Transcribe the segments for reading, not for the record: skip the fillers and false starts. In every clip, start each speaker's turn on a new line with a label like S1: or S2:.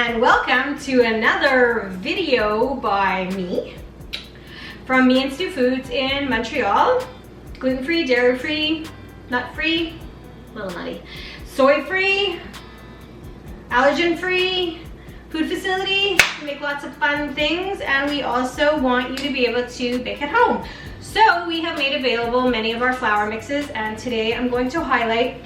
S1: and welcome to another video by me from Mi&Stu Foods in Montreal. Gluten-free, dairy-free, nut-free, a little nutty, soy-free, allergen-free food facility. We make lots of fun things, and we also want you to be able to bake at home. So we have made available many of our flour mixes, and today I'm going to highlight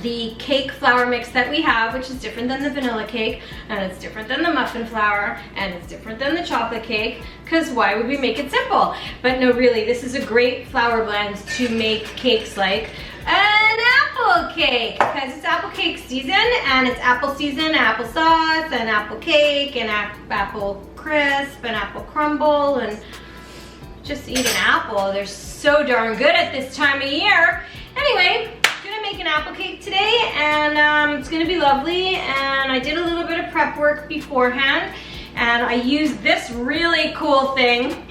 S1: the cake flour mix that we have, which is different than the vanilla cake, and it's different than the muffin flour, and it's different than the chocolate cake, because why would we make it simple? But no, really, this is a great flour blend to make cakes like an apple cake, because it's apple cake season, and it's apple season, applesauce, and apple cake, and apple crisp, and apple crumble, and just eat an apple. They're so darn good at this time of year. Anyway, make an apple cake today, and it's gonna be lovely. And I did a little bit of prep work beforehand, and I used this really cool thing.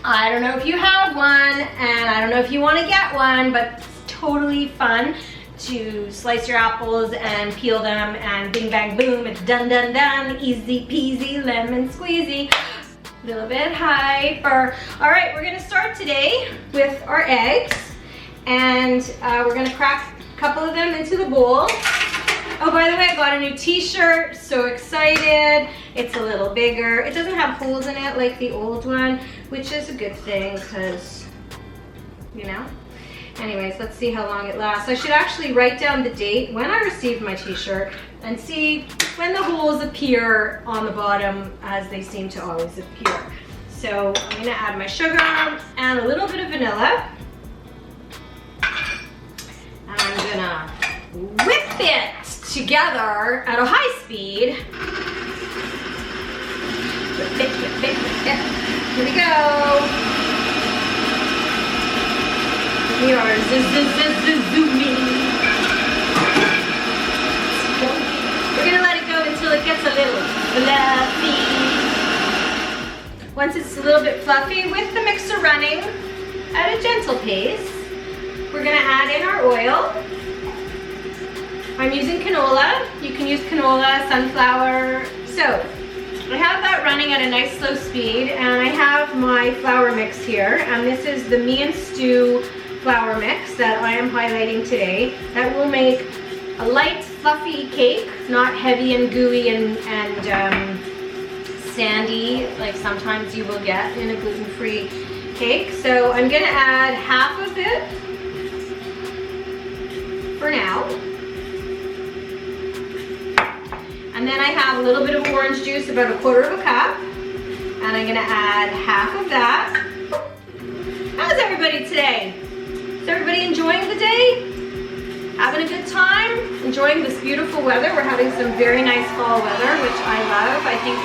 S1: I don't know if you have one, and I don't know if you want to get one, but it's totally fun to slice your apples and peel them, and bing bang boom, it's done done done, easy peasy lemon squeezy. A little bit hyper. All right, we're gonna start today with our eggs. And we're gonna crack a couple of them into the bowl. Oh, by the way, I got a new t-shirt, so excited. It's a little bigger. It doesn't have holes in it like the old one, which is a good thing because, you know. Anyways, let's see how long it lasts. I should actually write down the date when I received my t-shirt and see when the holes appear on the bottom, as they seem to always appear. So I'm gonna add my sugar and a little bit of vanilla. I'm gonna whip it together at a high speed. Whip it, whip it, whip it. Here we go. We are zooming. We're gonna let it go until it gets a little fluffy. Once it's a little bit fluffy, with the mixer running at a gentle pace, we're gonna add in our oil. I'm using canola. You can use canola, sunflower. So I have that running at a nice slow speed, and I have my flour mix here, and this is the Mi&Stu flour mix that I am highlighting today. That will make a light, fluffy cake, not heavy and gooey and sandy like sometimes you will get in a gluten-free cake. So I'm gonna add half of it for now. And then I have a little bit of orange juice, about 1/4 cup. And I'm gonna add half of that. How's everybody today? Is everybody enjoying the day? Having a good time? Enjoying this beautiful weather? We're having some very nice fall weather, which I love. I think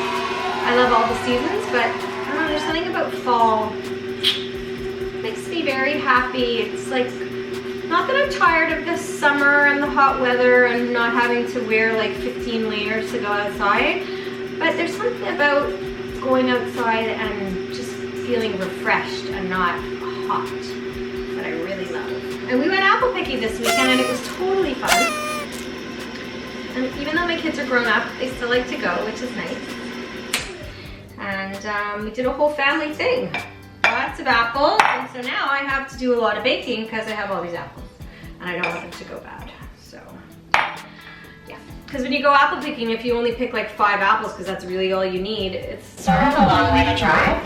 S1: I love all the seasons, but I don't know, there's something about fall. It makes me very happy. It's like, not that I'm tired of the summer and the hot weather and not having to wear like 15 layers to go outside, but there's something about going outside and just feeling refreshed and not hot that I really love. And we went apple picking this weekend, and it was totally fun. And even though my kids are grown up, they still like to go, which is nice. And we did a whole family thing. Lots of apples, and so now I have to do a lot of baking because I have all these apples, and I don't want them to go bad. So yeah, because when you go apple picking, if you only pick like 5 apples, because that's really all you need, it's sort of a long way to drive.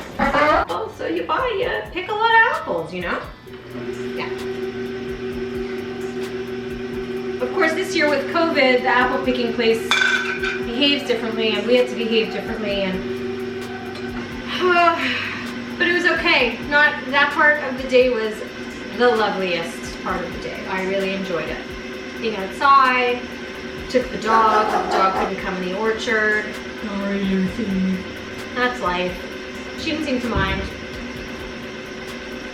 S1: So you pick a lot of apples, you know? Yeah. Of course, this year with COVID, the apple picking place behaves differently, and we had to behave differently, and but it was okay. Not that part of the day was the loveliest part of the day. I really enjoyed it. Being outside, took the dog, but the dog couldn't come in the orchard. That's life. She didn't seem to mind.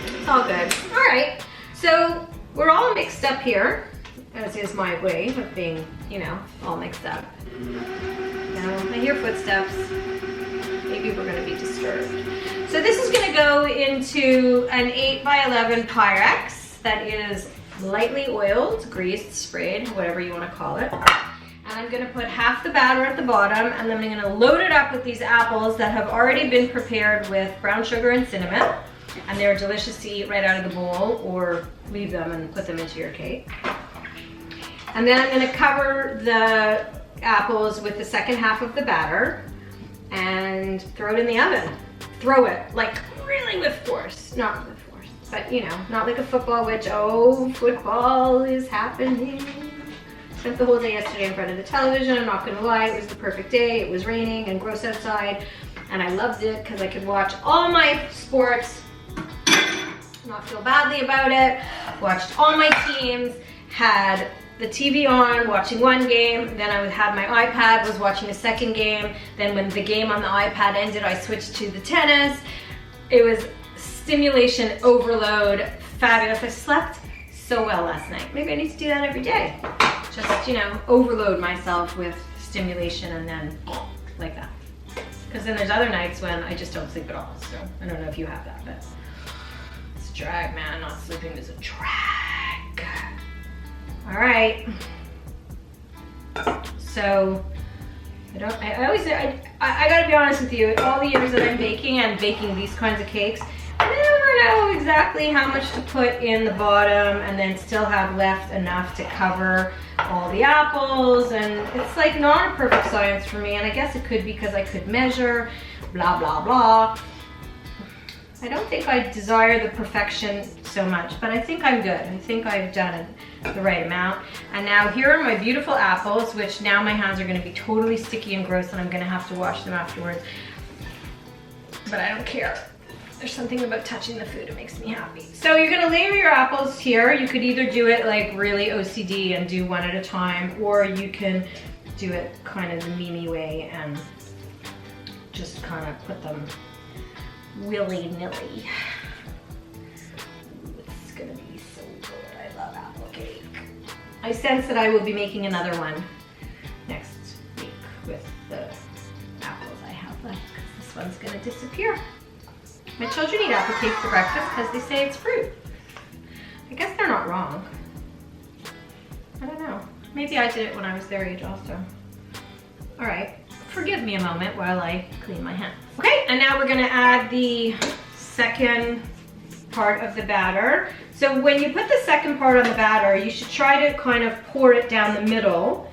S1: It's all good. All right, so we're all mixed up here, as is my way of being, you know, all mixed up. Now, I hear footsteps. Maybe we're gonna be disturbed. So this is gonna go into an 8x11 Pyrex that is lightly oiled, greased, sprayed, whatever you wanna call it. And I'm gonna put half the batter at the bottom, and then I'm gonna load it up with these apples that have already been prepared with brown sugar and cinnamon. And they're delicious to eat right out of the bowl, or leave them and put them into your cake. And then I'm gonna cover the apples with the second half of the batter and throw it in the oven. Throw it, like really with force, not with force, but you know, not like a football, which, oh, football is happening. Spent the whole day yesterday in front of the television, I'm not gonna lie, it was the perfect day. It was raining and gross outside, and I loved it because I could watch all my sports, not feel badly about it, watched all my teams, had the TV on, watching one game, then I had my iPad, was watching a second game, then when the game on the iPad ended, I switched to the tennis. It was stimulation overload, fabulous. I slept so well last night. Maybe I need to do that every day. Just, you know, overload myself with stimulation and then like that. Because then there's other nights when I just don't sleep at all. So I don't know if you have that, but it's a drag, man. Not sleeping is a drag. All right. So I gotta be honest with you, all the years that I'm baking and baking these kinds of cakes, I never know exactly how much to put in the bottom and then still have left enough to cover all the apples, and it's like not a perfect science for me, and I guess it could be because I could measure, blah, blah, blah. I don't think I desire the perfection so much, but I think I'm good. I think I've done it the right amount. And now here are my beautiful apples, which now my hands are gonna be totally sticky and gross and I'm gonna have to wash them afterwards. But I don't care. There's something about touching the food, it makes me happy. So you're gonna layer your apples here. You could either do it like really OCD and do one at a time, or you can do it kind of the Mimi way and just kind of put them willy-nilly. It's gonna be so good. I love apple cake. I sense that I will be making another one next week with the apples I have left, because this one's gonna disappear. My children eat apple cake for breakfast because they say it's fruit. I guess they're not wrong. I don't know. Maybe I did it when I was their age also. All right, forgive me a moment while I clean my hands. Okay, and now we're gonna add the second part of the batter. So when you put the second part on the batter, you should try to kind of pour it down the middle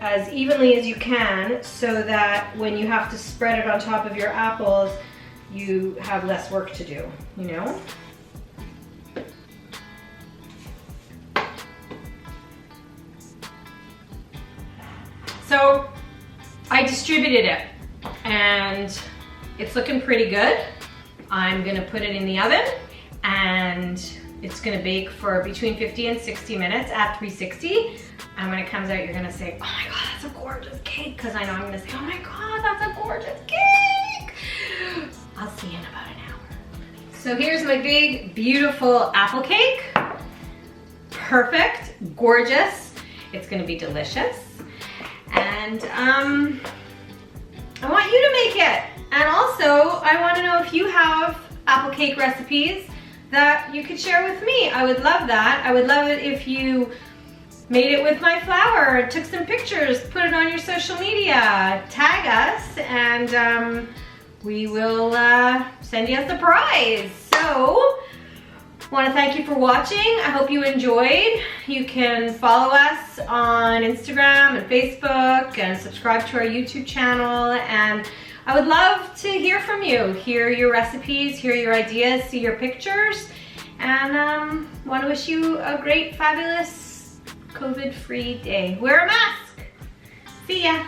S1: as evenly as you can, so that when you have to spread it on top of your apples, you have less work to do, you know? So I distributed it and it's looking pretty good. I'm gonna put it in the oven and it's gonna bake for between 50 and 60 minutes at 360. And when it comes out, you're gonna say, oh my God, that's a gorgeous cake. Because I know I'm gonna say, oh my God, that's a gorgeous cake. I'll see you in about an hour. So here's my big, beautiful apple cake. Perfect, gorgeous. It's gonna be delicious. And I want you to make it. And also, I wanna know if you have apple cake recipes that you could share with me. I would love that. I would love it if you made it with my flour, took some pictures, put it on your social media, tag us, and we will send you a surprise. So, I want to thank you for watching. I hope you enjoyed. You can follow us on Instagram and Facebook and subscribe to our YouTube channel. And I would love to hear from you, hear your recipes, hear your ideas, see your pictures. And want to wish you a great, fabulous, COVID-free day. Wear a mask. See ya.